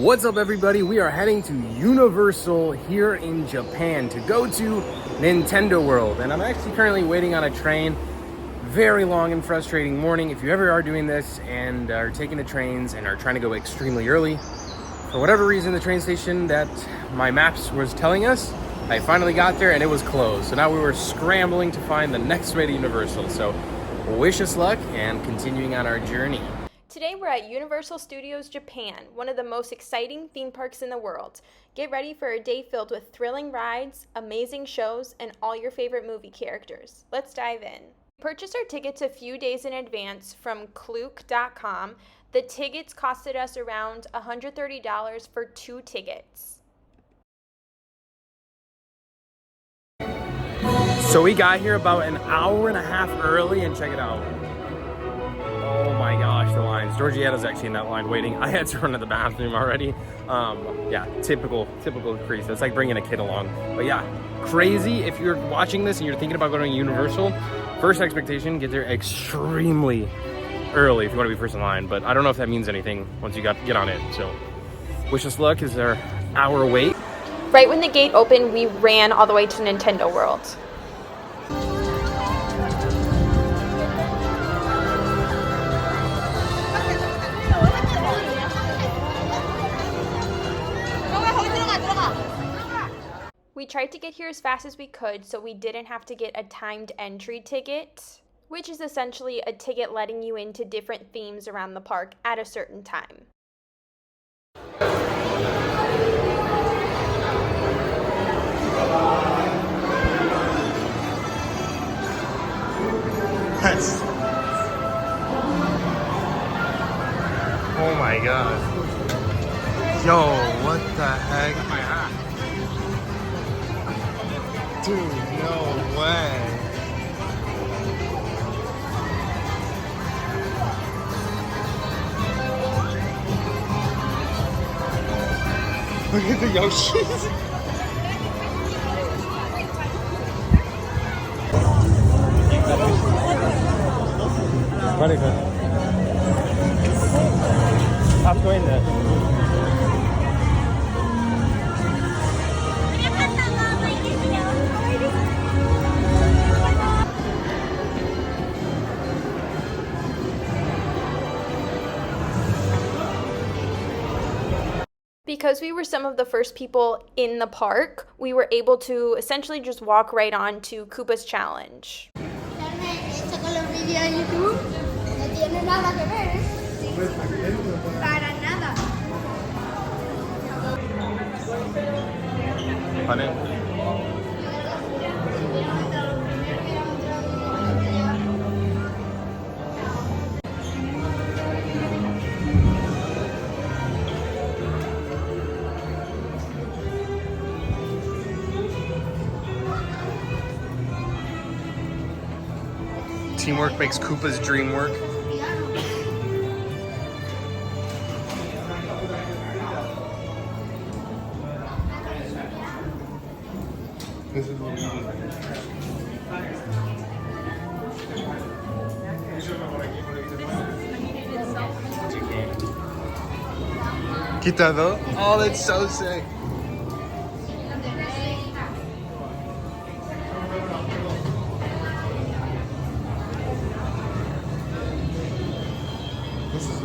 What's up, everybody? We are heading to Universal here in Japan to go to Nintendo World, and I'm actually currently waiting on a train. Very long and frustrating morning. If you ever are doing this and are taking the trains and are trying to go extremely early, for whatever reason, the train station that my maps was telling us, I finally got there and it was closed. So now we were scrambling to find the next way to Universal. So wish us luck and continuing on our journey. Today we're at Universal Studios Japan, one of the most exciting theme parks in the world. Get ready for a day filled with thrilling rides, amazing shows, and all your favorite movie characters. Let's dive in. We purchased our tickets a few days in advance from Klook.com. The tickets costed us around $130 for 2 tickets. So we got here about an hour and a half early, and check it out. Oh my gosh, the lines. Georgietta's actually in that line waiting. I had to run to the bathroom already. Yeah, typical crease. It's like bringing a kid along. But yeah, crazy. If you're watching this and you're thinking about going to Universal, first expectation, get there extremely early if you want to be first in line. But I don't know if that means anything once you get on it. So wish us luck. Is our hour wait. Right when the gate opened, we ran all the way to Nintendo World. We tried to get here as fast as we could so we didn't have to get a timed entry ticket, which is essentially a ticket letting you into different themes around the park at a certain time. Oh my god. Yo, what the heck? Dude, no way. Look at the Yoshis. Funny, Stop doing that. Because we were some of the first people in the park, we were able to essentially just walk right on to Koopa's Challenge. Teamwork makes Koopa's dream work. This is what we do. Quitado? Oh, that's so sick. This is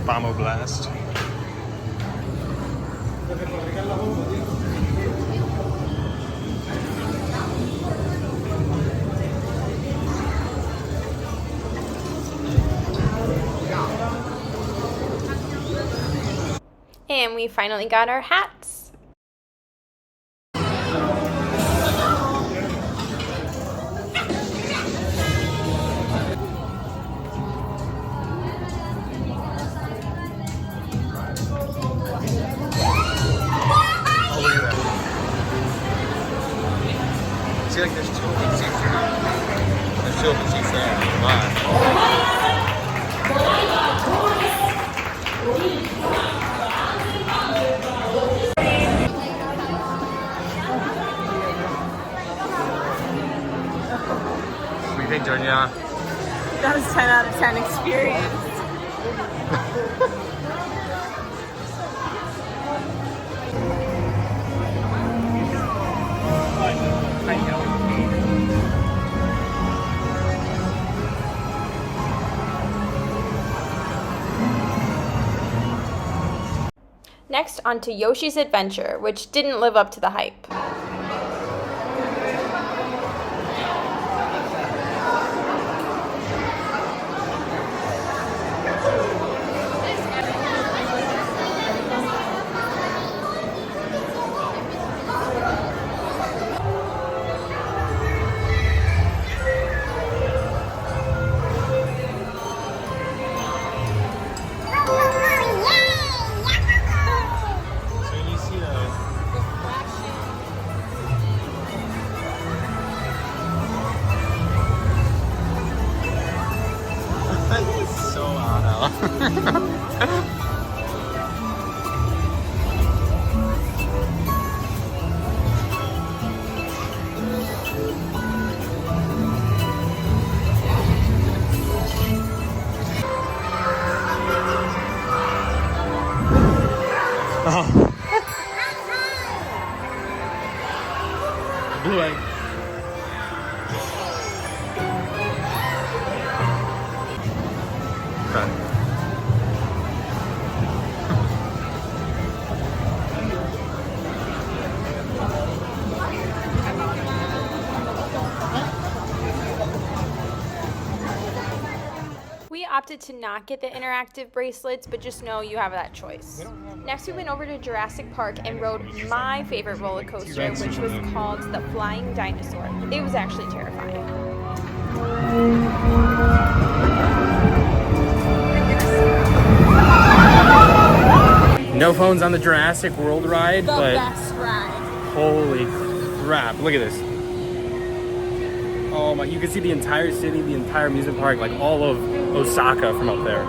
Bombo Blast. And we finally got our hats. See, like there's 2 open seats here. There's 2 open seats there. Wow. think, Georgia? That was 10 out of 10 experience. Next, on to Yoshi's Adventure, which didn't live up to the hype. Blue egg. Okay. We opted to not get the interactive bracelets, but just know you have that choice. Next, we went over to Jurassic Park and rode my favorite roller coaster, which was called the Flying Dinosaur. It was actually terrifying. No phones on the Jurassic World ride, The but best ride. holy crap! Look at this. Oh my! You can see the entire city, the entire amusement park, like all of Osaka from up there.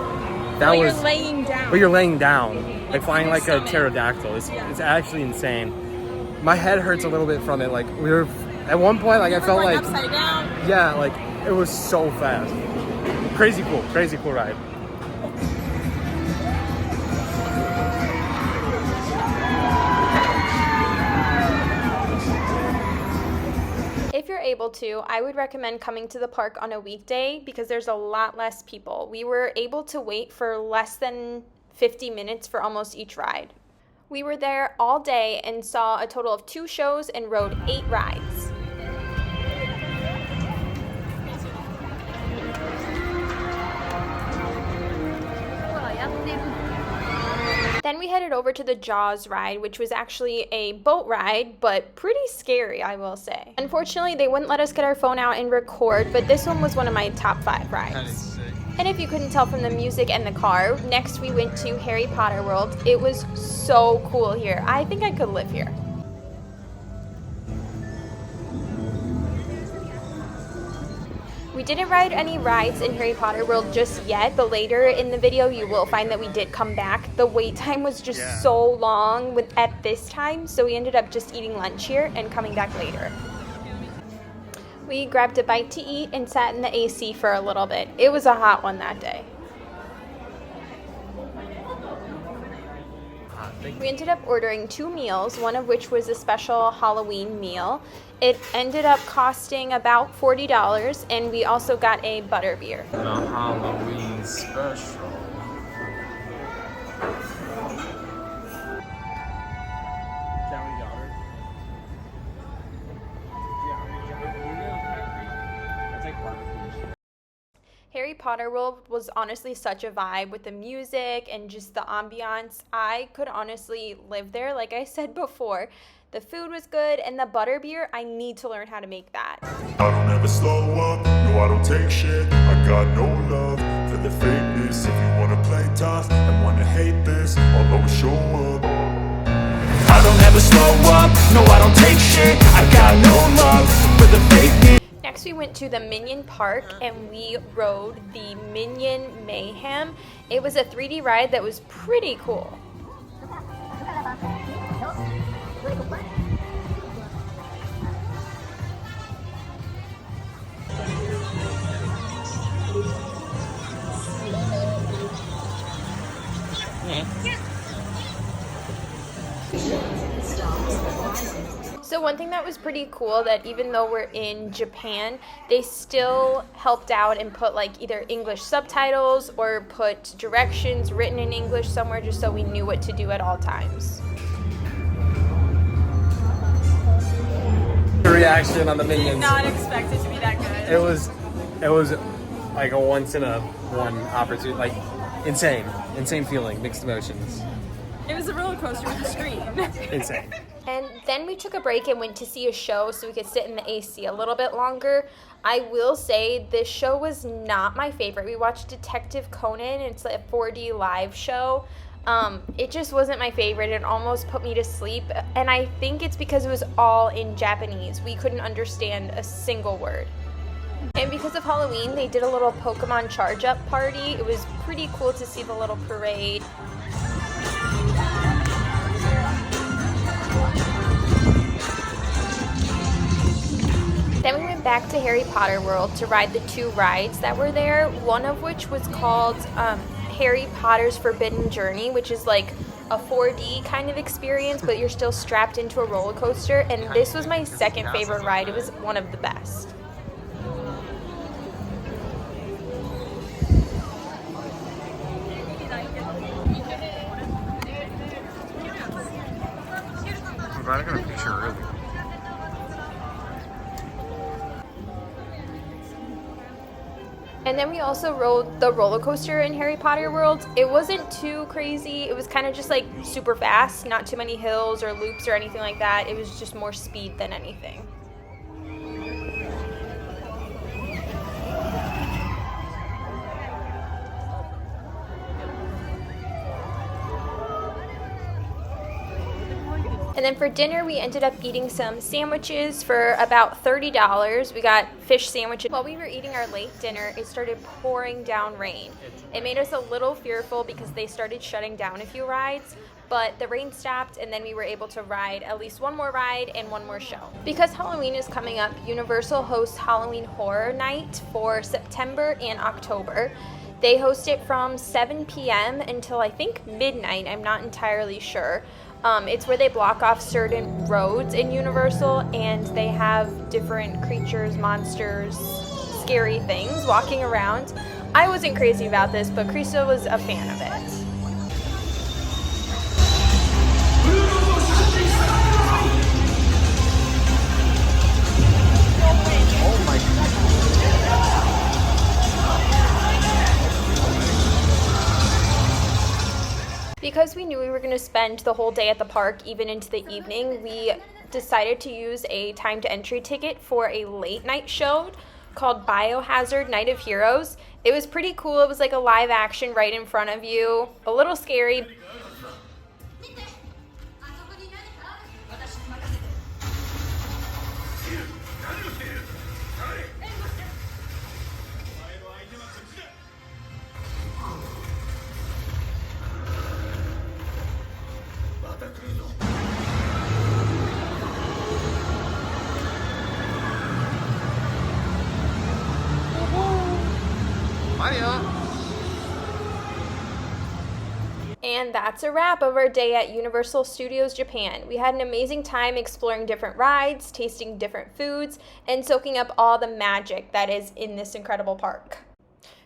That But was. you're laying down. But you're laying down, like flying like a pterodactyl. It's actually insane. My head hurts a little bit from it. Like we were at one point, like I felt going like upside down. yeah, like it was so fast. Crazy cool ride. If you're able to, I would recommend coming to the park on a weekday because there's a lot less people. We were able to wait for less than 50 minutes for almost each ride. We were there all day and saw a total of 2 shows and rode 8 rides. Then we headed over to the Jaws ride, which was actually a boat ride, but pretty scary, I will say. Unfortunately, they wouldn't let us get our phone out and record, but this one was one of my top 5 rides. And if you couldn't tell from the music and the car, next we went to Harry Potter World. It was so cool here. I think I could live here. We didn't ride any rides in Harry Potter World just yet, but later in the video you will find that we did come back. The wait time was just so long at this time, so we ended up just eating lunch here and coming back later. We grabbed a bite to eat and sat in the AC for a little bit. It was a hot one that day. We ended up ordering 2 meals, one of which was a special Halloween meal. It ended up costing about $40, and we also got a butterbeer. The Halloween special. Harry Potter World was honestly such a vibe with the music and just the ambiance. I could honestly live there, like I said before. The food was good, and the butterbeer, I need to learn how to make that. I don't ever slow up, no I don't take shit. I got no love for the fakeness. If you wanna play tough and wanna hate this, I'll always show up. I don't ever slow up, no I don't take shit. I got no love for the fakeness. Next we went to the Minion Park and we rode the Minion Mayhem. It was a 3D ride that was pretty cool. So one thing that was pretty cool, that even though we're in Japan, they still helped out and put like either English subtitles or put directions written in English somewhere, just so we knew what to do at all times. The reaction on the Minions. Did not expect it to be that good. It was like a once in a one opportunity, like insane feeling, mixed emotions. It was a roller coaster with a screen. Insane. And then we took a break and went to see a show so we could sit in the AC a little bit longer. I will say this show was not my favorite. We watched Detective Conan. It's a 4D live show. It just wasn't my favorite. It almost put me to sleep. And I think it's because it was all in Japanese. We couldn't understand a single word. And because of Halloween, they did a little Pokemon charge-up party. It was pretty cool to see the little parade. Then we went back to Harry Potter World to ride the 2 rides that were there, one of which was called Harry Potter's Forbidden Journey, which is like a 4D kind of experience, but you're still strapped into a roller coaster, and this was my second favorite ride. It was one of the best. I'm glad I got a picture early. And then we also rode the roller coaster in Harry Potter World. It wasn't too crazy. It was kind of just like super fast, not too many hills or loops or anything like that. It was just more speed than anything. And then for dinner, we ended up eating some sandwiches for about $30. We got fish sandwiches. While we were eating our late dinner, it started pouring down rain. It made us a little fearful because they started shutting down a few rides, but the rain stopped, and then we were able to ride at least one more ride and one more show. Because Halloween is coming up, Universal hosts Halloween Horror Night for September and October. They host it from 7 p.m. until I think midnight. I'm not entirely sure. It's where they block off certain roads in Universal, and they have different creatures, monsters, scary things walking around. I wasn't crazy about this, but Krista was a fan of it. Oh my God. Because we knew we were going to spend the whole day at the park, even into the evening, we decided to use a timed entry ticket for a late night show called Biohazard Night of Heroes. It was pretty cool. It was like a live action right in front of you. A little scary. And that's a wrap of our day at Universal Studios Japan. We had an amazing time exploring different rides, tasting different foods, and soaking up all the magic that is in this incredible park.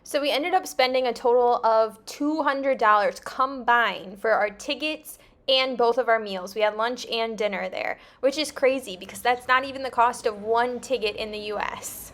So we ended up spending a total of $200 combined for our tickets and both of our meals. We had lunch and dinner there, which is crazy because that's not even the cost of one ticket in the US.